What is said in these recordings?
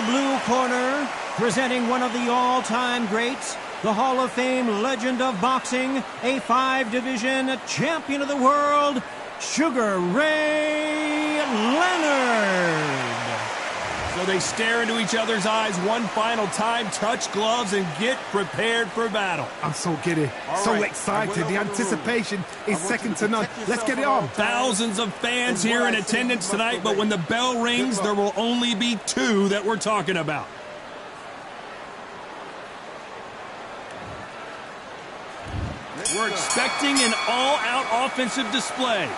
the blue corner, presenting one of the all-time greats, the Hall of Fame legend of boxing, a 5-division champion of the world, Sugar Ray Leonard. So they stare into each other's eyes one final time, touch gloves, and get prepared for battle. I'm so giddy, so excited. The anticipation is second to none. Let's get it on. Thousands of fans here in attendance tonight, but when the bell rings, there will only be 2 that we're talking about. We're expecting an all-out offensive display.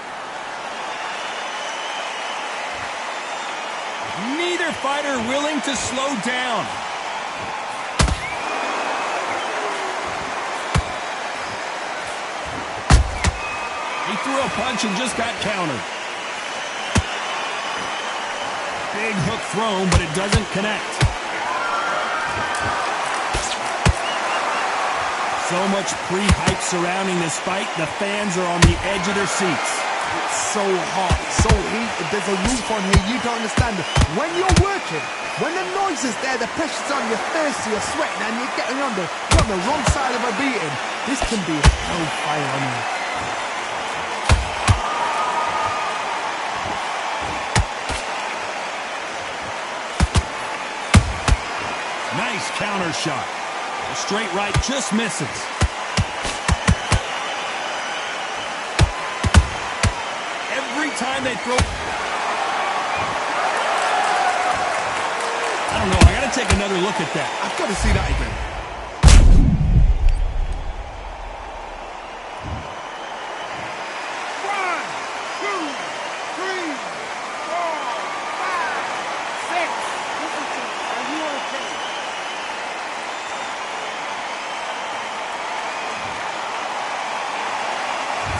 Neither fighter willing to slow down. He threw a punch and just got countered. Big hook thrown, but it doesn't connect. So much pre-hype surrounding this fight, the fans are on the edge of their seats. It's so hot, so heated, there's a roof on here, you don't understand. When you're working, when the noise is there, the pressure's on, you're thirsty, you're sweating, and you're getting on the wrong side of a beating, this can be hellfire on you. Nice counter shot. The straight right just misses. Every time they throw... I don't know, I gotta take another look at that. I've got to see that again.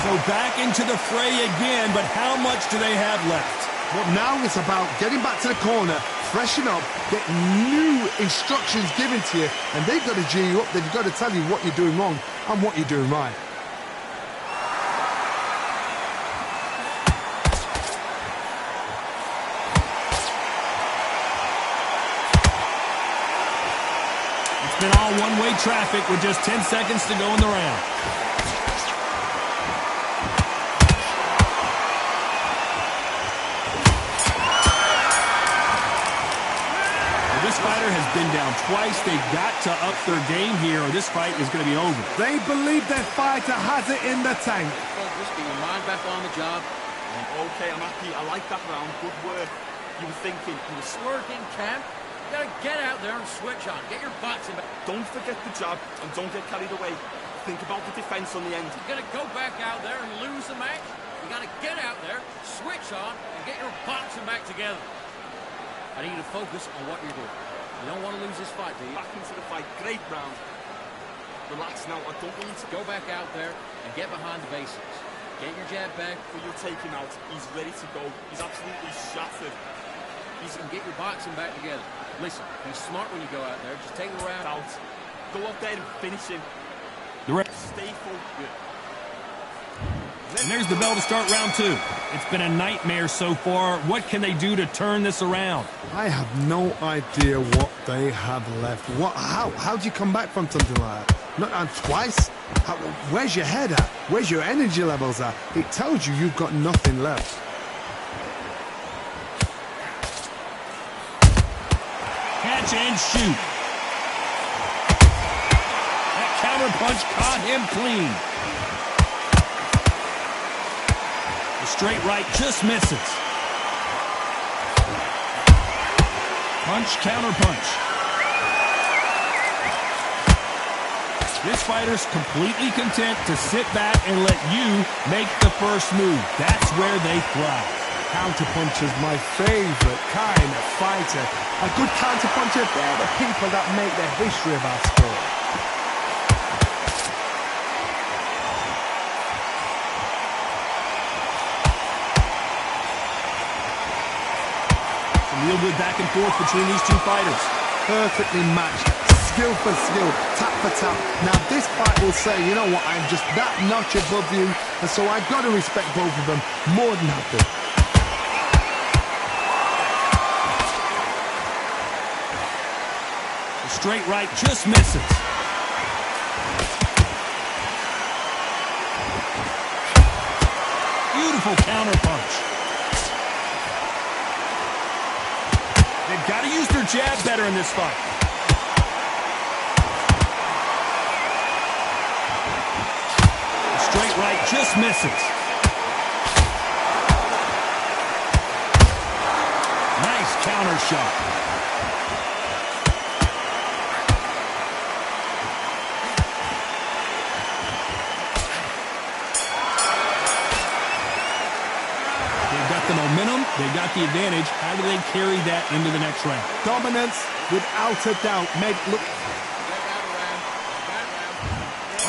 So back into the fray again, but how much do they have left? Well, now it's about getting back to the corner, freshen up, get new instructions given to you, and they've got to G you up. They've got to tell you what you're doing wrong and what you're doing right. It's been all one-way traffic with just 10 seconds to go in the round. Has been down twice. They've got to up their game here or this fight is going to be over. They believe their fighter has it in the tank. Just get your mind back on the job. Okay, I'm happy. I like that round. Good work. You were thinking. You were working, camp. You got to get out there and switch on. Get your butts in. Don't forget the jab and don't get carried away. Think about the defense on the end. You're going to go back out there and lose the match. You got to get out there, switch on, and get your butts back together. I need you to focus on what you're doing. You don't want to lose this fight, do you? Back into the fight. Great round. Relax now. I don't want you to go back out there and get behind the basics. Get your jab back. Or you'll take him out. He's ready to go. He's absolutely shattered. He's going to get your boxing back together. Listen, be smart when you go out there. Just take the round out. Go out there and finish him. Stay focused. And there's the bell to start round 2. It's been a nightmare so far. What can they do to turn this around? I have no idea what they have left. How do you come back from something like that? Not twice? Where's your head at? Where's your energy levels at? It tells you you've got nothing left. Catch and shoot. That counter punch caught him clean. The straight right just misses. Punch, counter punch. This fighter's completely content to sit back and let you make the first move. That's where they thrive. Counterpuncher's my favorite kind of fighter. A good counterpuncher, they're the people that make the history of our sport. Real good back and forth between these two fighters. Perfectly matched, skill for skill, tap for tap. Now this fight will say, you know what, I'm just that notch above you, and so I've got to respect both of them more than happy. The straight right just misses. Beautiful counter punch. They've got to use their jab better in this fight. The straight right just misses. Nice counter shot. The momentum, they got the advantage. How do they carry that into the next round? Dominance, without a doubt. Look.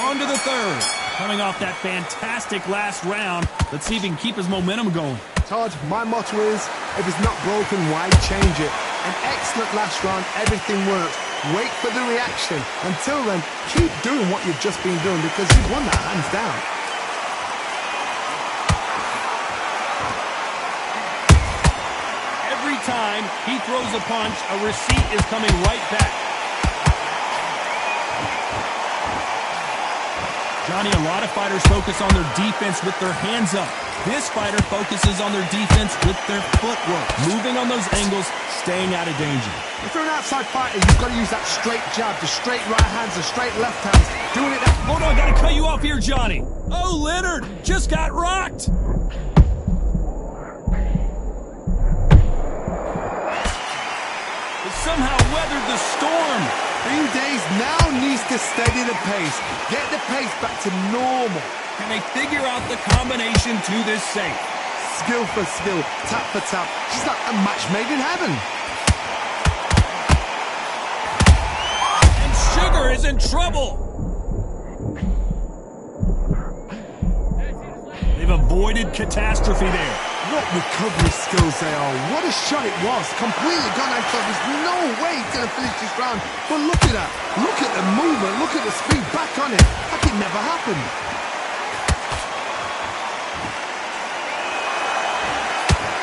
On to the third. Coming off that fantastic last round, let's see if he can keep his momentum going. Todd, my motto is, if it's not broken, why change it? An excellent last round, everything works. Wait for the reaction. Until then, keep doing what you've just been doing because you've won that hands down. Every time he throws a punch, a receipt is coming right back. Johnny, a lot of fighters focus on their defense with their hands up. This fighter focuses on their defense with their footwork, moving on those angles, staying out of danger. If you're an outside fighter, you've got to use that straight jab, the straight right hands, the straight left hands. Doing it that... Hold on, gotta cut you off here, Johnny. Oh, Leonard just got rocked. Somehow weathered the storm. Green Days now needs to steady the pace. Get the pace back to normal. Can they figure out the combination to this safe? Skill for skill, tap for tap. She's like a match made in heaven. And Sugar is in trouble. They've avoided catastrophe there. What recovery skills they are. What a shot it was. Completely gone out of. There's no way he's going to finish this round. But look at that. Look at the movement. Look at the speed. Back on it. Like it never happened.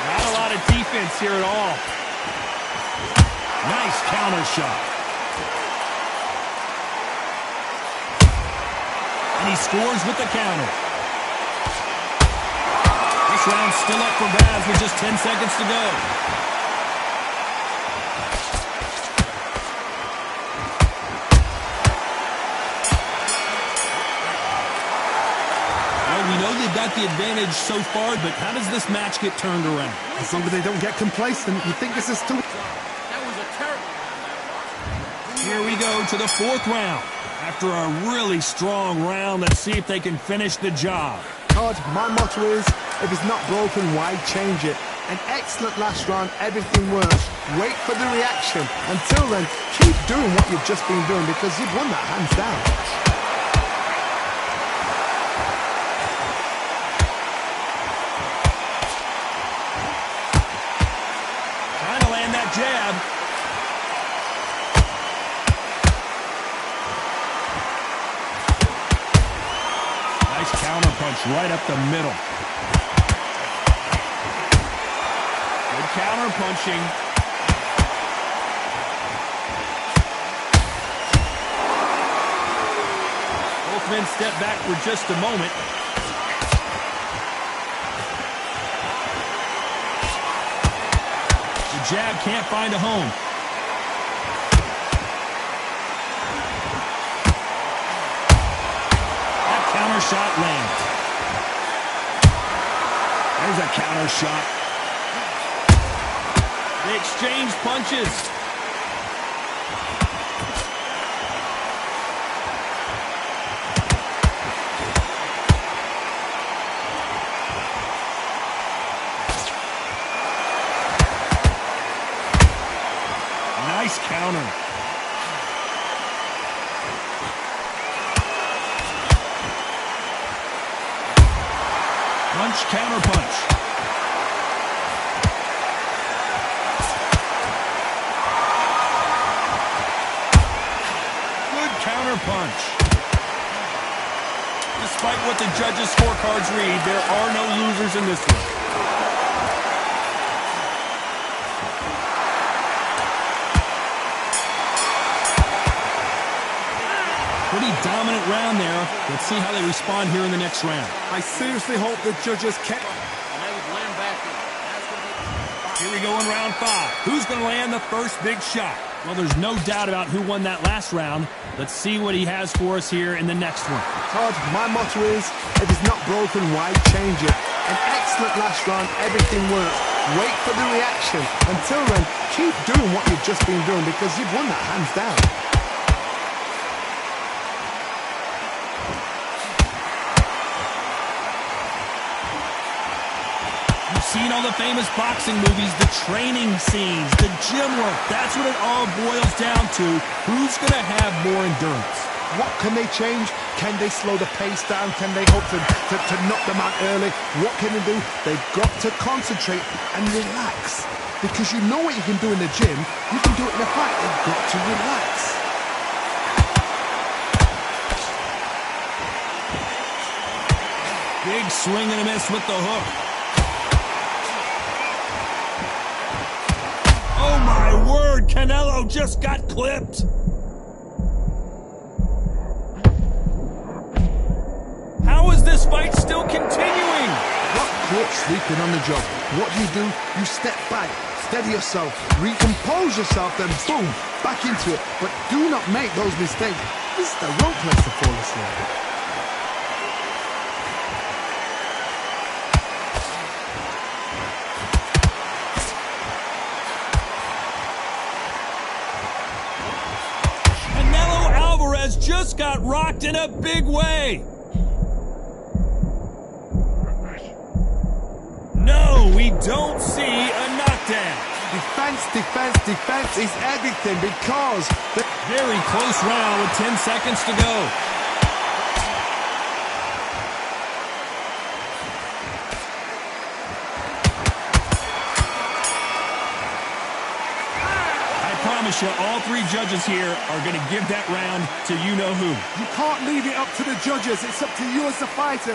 Not a lot of defense here at all. Nice counter shot. And he scores with the counter. This round's still up for grabs with just 10 seconds to go. Well, we know they've got the advantage so far, but how does this match get turned around? As long as they don't get complacent, you think this is too... That was a terrible round. Here we go to the fourth round. After a really strong round, let's see if they can finish the job. Todd, my motto is, if it's not broken, why change it? An excellent last round, everything works. Wait for the reaction. Until then, keep doing what you've just been doing because you've won that hands down. Trying to land that jab. Nice counter punch right up the middle. Good counter punching. Both men step back for just a moment. The jab can't find a home. Counter shot lands. There's a counter shot. They exchange punches. Nice counter. Punch, counter punch. Good counter punch. Despite what the judges' scorecards read, there are no losers in this one. Pretty dominant round there. Let's see how they respond here in the next round. I seriously hope the judges kept... Here we go in round 5. Who's going to land the first big shot? Well, there's no doubt about who won that last round. Let's see what he has for us here in the next one. Todd, my motto is, if it's not broken, why change it? An excellent last round, everything works. Wait for the reaction. Until then, keep doing what you've just been doing because you've won that hands down. Seen all the famous boxing movies, the training scenes, the gym work. That's what it all boils down to. Who's going to have more endurance? What can they change? Can they slow the pace down? Can they hope to knock them out early? What can they do? They've got to concentrate and relax. Because you know what you can do in the gym, you can do it in a fight. They've got to relax. Big swing and a miss with the hook. Oh my word, Canelo just got clipped. How is this fight still continuing? Not caught sleeping on the job. What do? You step back, steady yourself, recompose yourself, then boom, back into it. But do not make those mistakes. This is the wrong place to fall asleep. Just got rocked in a big way. No, we don't see a knockdown. Defense is everything because... Very close round with 10 seconds to go. You, all 3 judges here are going to give that round to you-know-who. You can't leave it up to the judges. It's up to you as the fighter.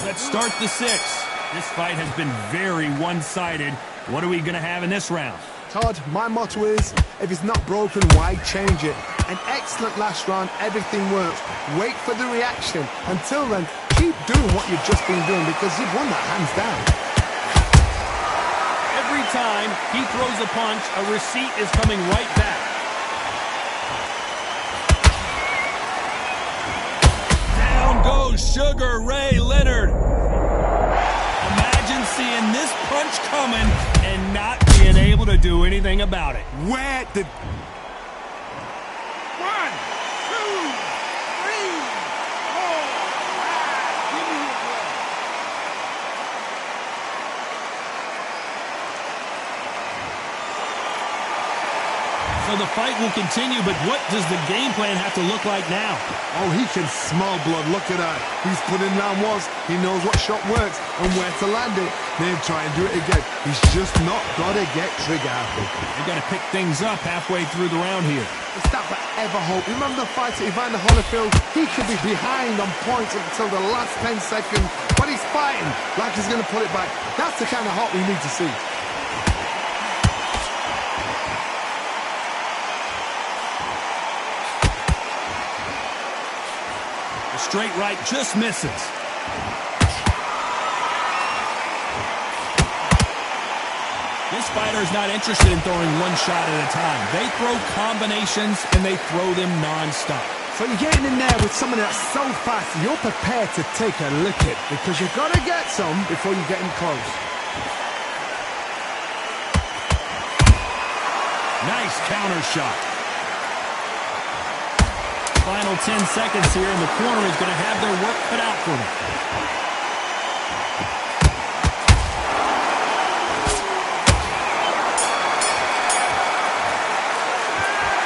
Let's start the 6th. This fight has been very one-sided. What are we going to have in this round? Todd, my motto is, if it's not broken, why change it? An excellent last round, everything works. Wait for the reaction. Until then, keep doing what you've just been doing because you've won that hands down. Every time he throws a punch, a receipt is coming right back. Down goes Sugar Ray Leonard. Imagine seeing this punch coming and not being able to do anything about it. Where did... 1, 2, 3, 4, 5. Give me your blood. So the fight will continue, but what does the game plan have to look like now? Oh, he can smell blood. Look at that. He's put in round 1. He knows what shot works and where to land it. Then try and do it again. He's just not got to get trigger happy. They got to pick things up halfway through the round here. It's that forever hope. Remember the fight at Evander Holyfield? He could be behind on points until the last 10 seconds, but he's fighting like he's going to pull it back. That's the kind of hope we need to see. Straight right just misses. This fighter is not interested in throwing one shot at a time. They throw combinations and they throw them non-stop. So you're getting in there with someone that's so fast, you're prepared to take a licking because you've got to get some before you get in close. Nice counter shot. Final 10 seconds here, and the corner is going to have their work cut out for them.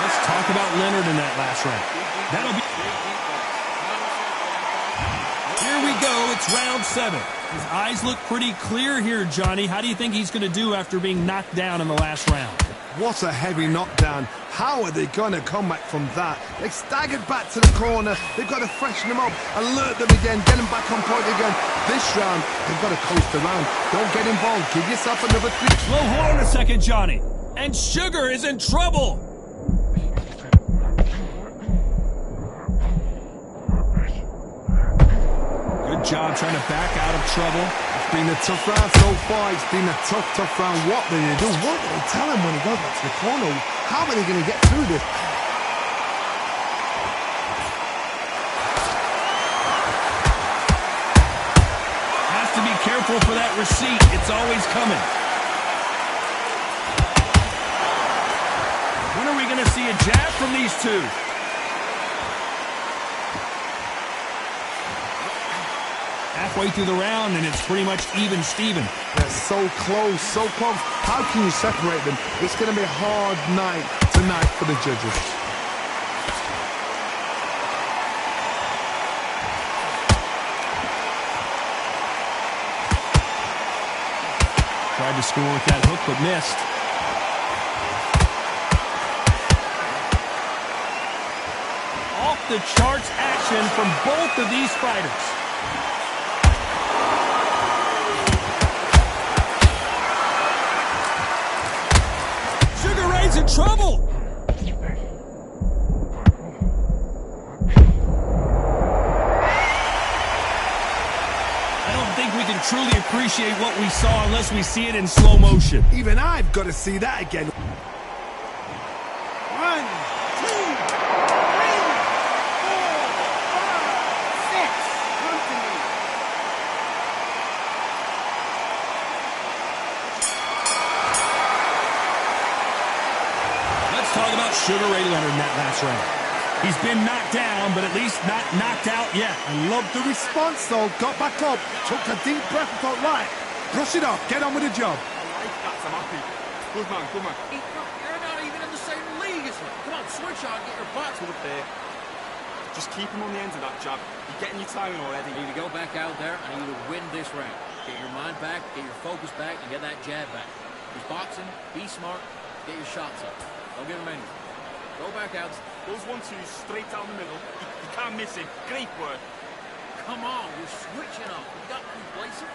Let's talk about Leonard in that last round. That'll be... Here we go, it's round 7. His eyes look pretty clear here, Johnny. How do you think he's going to do after being knocked down in the last round? What a heavy knockdown. How are they going to come back from that? They staggered back to the corner. They've got to freshen them up, alert them again, get them back on point again. This round, they've got to coast around. Don't get involved. Give yourself another 3. Well, hold on a second, Johnny. And Sugar is in trouble. good job trying to back out of trouble. It's been a tough round so far. It's been a tough round. What do they do? What do they tell him when he goes back to the corner? How are they going to get through this? Has to be careful for that receipt. It's always coming. When are we going to see a jab from these two? Halfway through the round, and it's pretty much even Steven. They're so close, so close. How can you separate them? It's going to be a hard night tonight for the judges. Tried to score with that hook, but missed. Off the charts action from both of these fighters. Sugar Ray's in trouble. I don't think we can truly appreciate what we saw unless we see it in slow motion. Even I've got to see that again. 1, 2, 3, 4, 5, 6. Let's talk about Sugar Ray Leonard in that last round. He's been knocked down, but at least not knocked out yet. I love the response, though. Got back up, took a deep breath and thought, right, brush it off, get on with the job. I like that, I'm happy. Good man, good man. You're not even in the same league as me. Come on, switch on, get your box. Good there. Just keep him on the end of that jab. You're getting your timing already. You need to go back out there and you need to win this round. Get your mind back, get your focus back, and get that jab back. He's boxing, be smart, get your shots up. Don't give him anything. Go back out. Those 1-2s straight down the middle. You can't miss it. Great work. Come on, you're switching up. You got to replace it.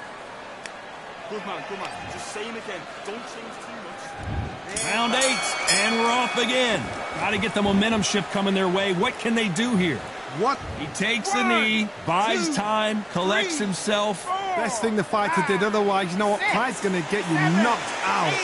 Good man, good man. Just say him again. Don't change too much. Round 8, and we're off again. Got to get the momentum shift coming their way. What can they do here? What? He takes the knee, buys time, collects himself. Best thing the fighter did, otherwise, you know what? Pride's going to get you knocked out.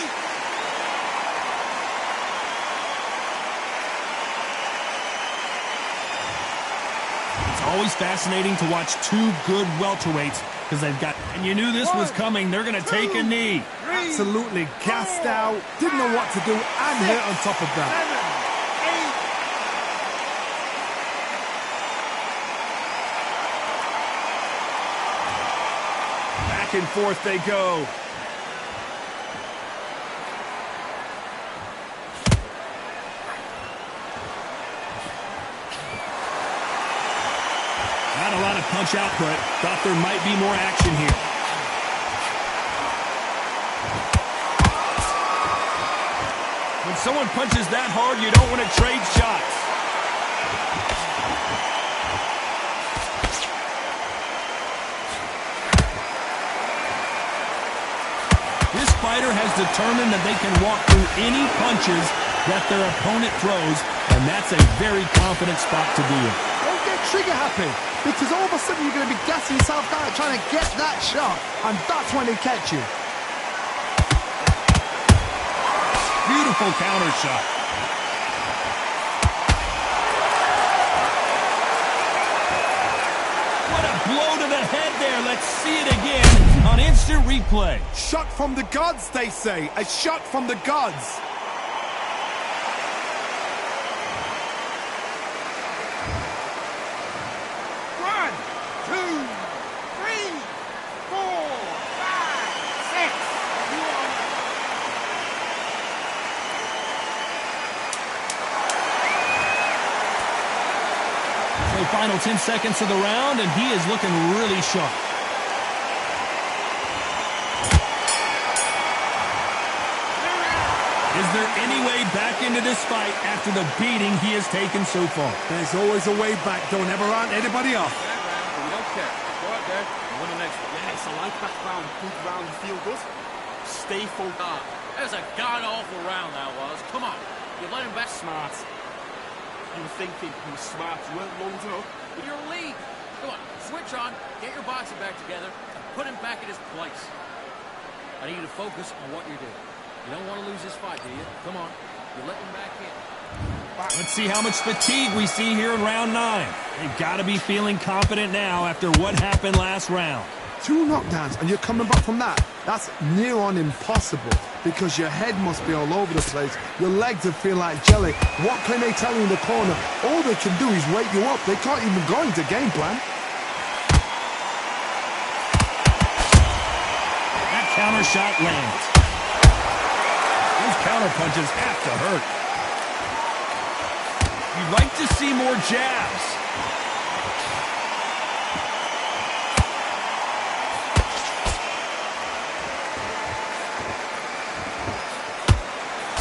It's always fascinating to watch two good welterweights because they've got, and you knew this was coming, they're going to take a knee. Absolutely gassed out, didn't know what to do, and hurt on top of that. Back and forth they go. Not a lot of punch output. Thought there might be more action here. When someone punches that hard, you don't want to trade shots. This fighter has determined that they can walk through any punches that their opponent throws, and that's a very confident spot to be in. Don't get trigger happy, because all of a sudden you're going to be gassing yourself out trying to get that shot, and that's when they catch you. Beautiful counter shot. What a blow to the head there. Let's see it again on instant replay. Shot from the gods, they say. A shot from the gods. Final 10 seconds of the round, and he is looking really sharp. Is there any way back into this fight after the beating he has taken so far? There's always a way back. Don't ever round anybody off. We don't care. Go out there and win the next one. Yes, I like that round. Good round. You feel good? Stay focused. That was a god-awful round, that was. Come on. You let him back. Smart. You were thinking, you were smart, you weren't loading up. Your league. Come on, switch on, get your boxing back together, and put him back in his place. I need you to focus on what you're doing. You don't want to lose this fight, do you? Come on, you're letting him back in. Let's see how much fatigue we see here in round 9. They've got to be feeling confident now after what happened last round. 2 knockdowns and you're coming back from that. That's near on impossible because your head must be all over the place. Your legs will feel like jelly. What can they tell you in the corner? All they can do is wake you up. They can't even go into game plan. That counter shot lands. Those counter punches have to hurt. You'd like to see more jabs.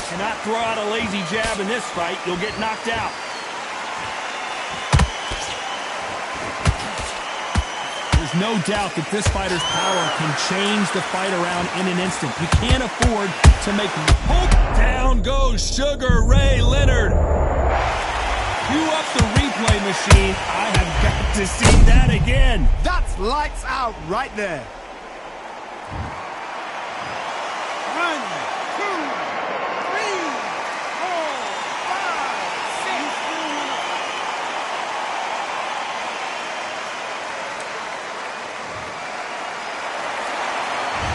Cannot throw out a lazy jab in this fight. You'll get knocked out. There's no doubt that this fighter's power can change the fight around in an instant. You can't afford to make... Down goes Sugar Ray Leonard. Cue up the replay machine. I have got to see that again. That's lights out right there. 1, 2, 3, 4, 5,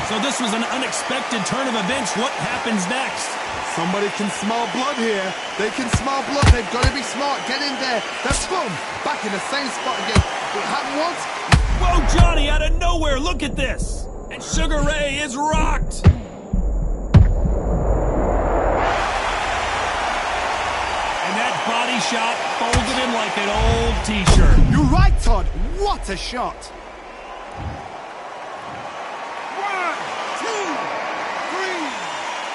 6. So this was an unexpected turn of events. What happens next? Somebody can smell blood here. They can smell blood. They've got to be smart. Get in there. That's boom. Back in the same spot again. It happened once. Whoa, Johnny, out of nowhere. Look at this. And Sugar Ray is rocked. And that body shot folded him like an old T-shirt. You're right, Todd. What a shot. 1, 2, 3,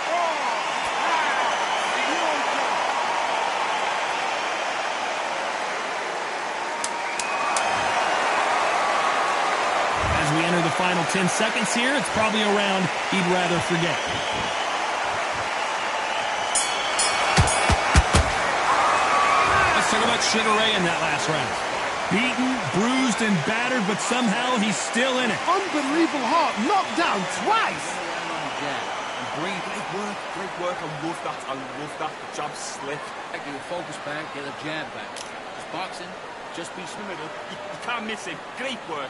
4, 5. As we enter the final 10 seconds here, it's probably a round he'd rather forget. Let's talk about Sugar Ray in that last round. Beaten, bruised, and battered, but somehow he's still in it. Unbelievable heart. Knocked down twice. Great work, great work. I love that. I love that. The jab slip. Get your focus back, get a jab back. Just boxing, just be smooth. You can't miss it. Great work.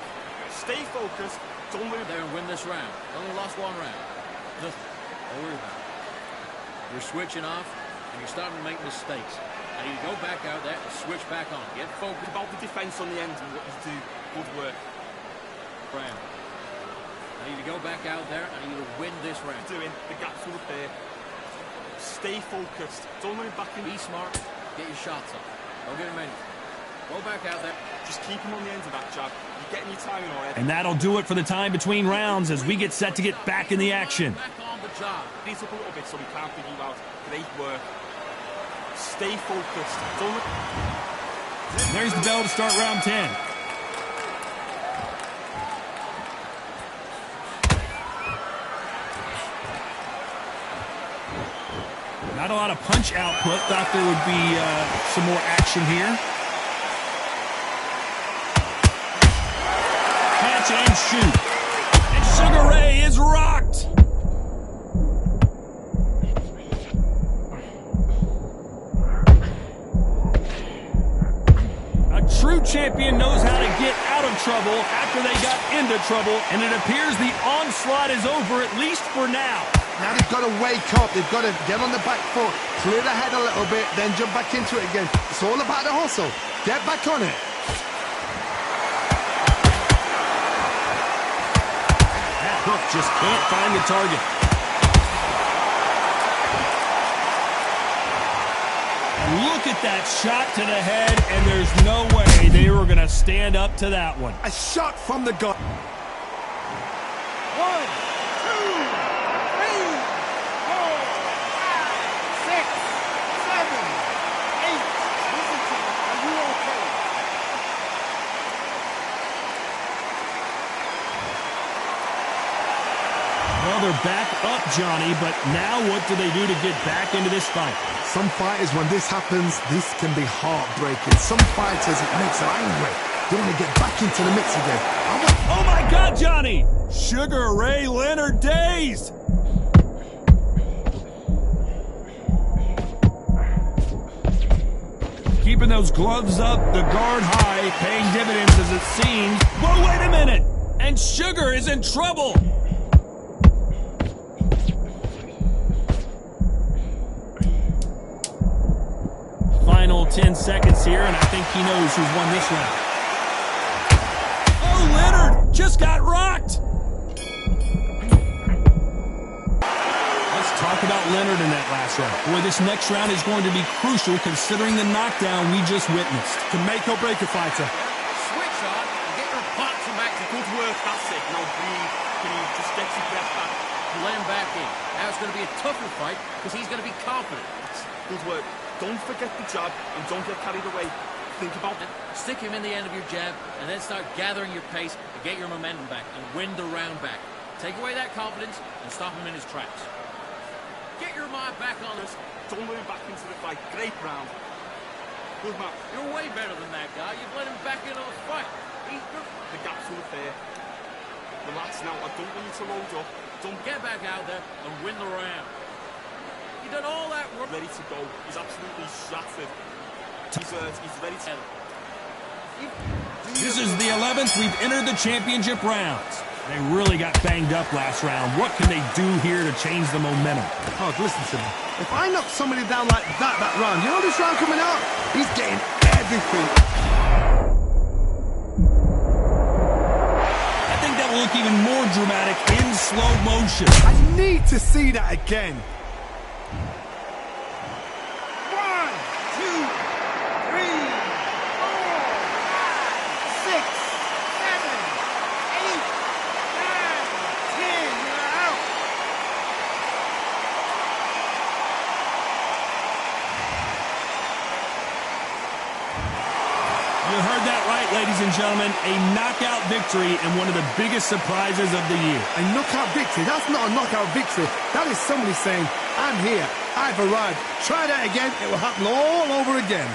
Stay focused. Don't worry There and win this round. Only lost 1 round. Nothing. Don't worry about it. You're switching off, and you're starting to make mistakes. I need to go back out there and switch back on. Get focused. about the defense on the end and what you do. Good work. round. I need to go back out there. I need to win this round. Doing the gaps are up there. Stay focused. Don't let him back in. Be smart. Get your shots up. Don't get him anywhere. Go back out there. Just keep him on the end of that jab. You're getting your timing all right. And that'll do it for the time between rounds as we get set to get back in the action. Back on the job. Beat up a little bit so we can't figure you out. Great work. Stay focused. Don't let... And there's the bell to start round 10. Not a lot of punch output. Thought there would be some more action here. Catch and shoot. And Sugar Ray is rocked. A true champion knows how to get out of trouble after they got into trouble, and it appears the onslaught is over, at least for now. Now they've got to wake up. They've got to get on the back foot, clear the head a little bit, then jump back into it again. It's all about the hustle. Get back on it. That hook just can't find the target. Look at that shot to the head, and there's no way they were going to stand up to that one. A shot from the gun. 1, 2, 3, 4, 5, 6, 7, 8. Listen to me. Are you okay? Well, they're back up, Johnny, but now what do they do to get back into this fight? Some fighters, when this happens, this can be heartbreaking. Some fighters, it makes them angry. They want to get back into the mix again. Oh my God, Johnny! Sugar Ray Leonard dazed! Keeping those gloves up, the guard high, paying dividends as it seems. Whoa, wait a minute! And Sugar is in trouble! Final 10 seconds here, and I think he knows who's won this round. Oh, Leonard just got rocked! Let's talk about Leonard in that last round. Boy, this next round is going to be crucial considering the knockdown we just witnessed. To make or break a fighter. Switch on and get your boxing back to Good work, that's it. Now breathe. Can you just get your breath back? let him back in. Now it's going to be a tougher fight because he's going to be confident. Good work. Don't forget the jab and don't get carried away. Think about it. Stick him in the end of your jab and then start gathering your pace and get your momentum back and win the round back. Take away that confidence and stop him in his tracks. Get your mind back on this. Don't move back into the fight. Great round. Good man. You're way better than that guy. You've let him back into the fight. The gap's unfair. Relax now. I don't want you to load up. Don't get back out there and win the round. You've done all that work. Ready to go. He's absolutely shattered. He's ready to... This is the 11th we've entered the championship rounds. They really got banged up last round. What can they do here to change the momentum? Oh, listen to me. If I knock somebody down like that round, you know this round coming out? He's getting everything. I think that will look even more dramatic in slow motion. I need to see that again. 1, 2, 3, 4, 5, 6, 7, 8, 9, 10. You're out. You heard that right, ladies and gentlemen. A knockout victory and one of the biggest surprises of the year. A knockout victory? That's not a knockout victory. That is somebody saying, I'm here, I've arrived. Try that again, it will happen all over again.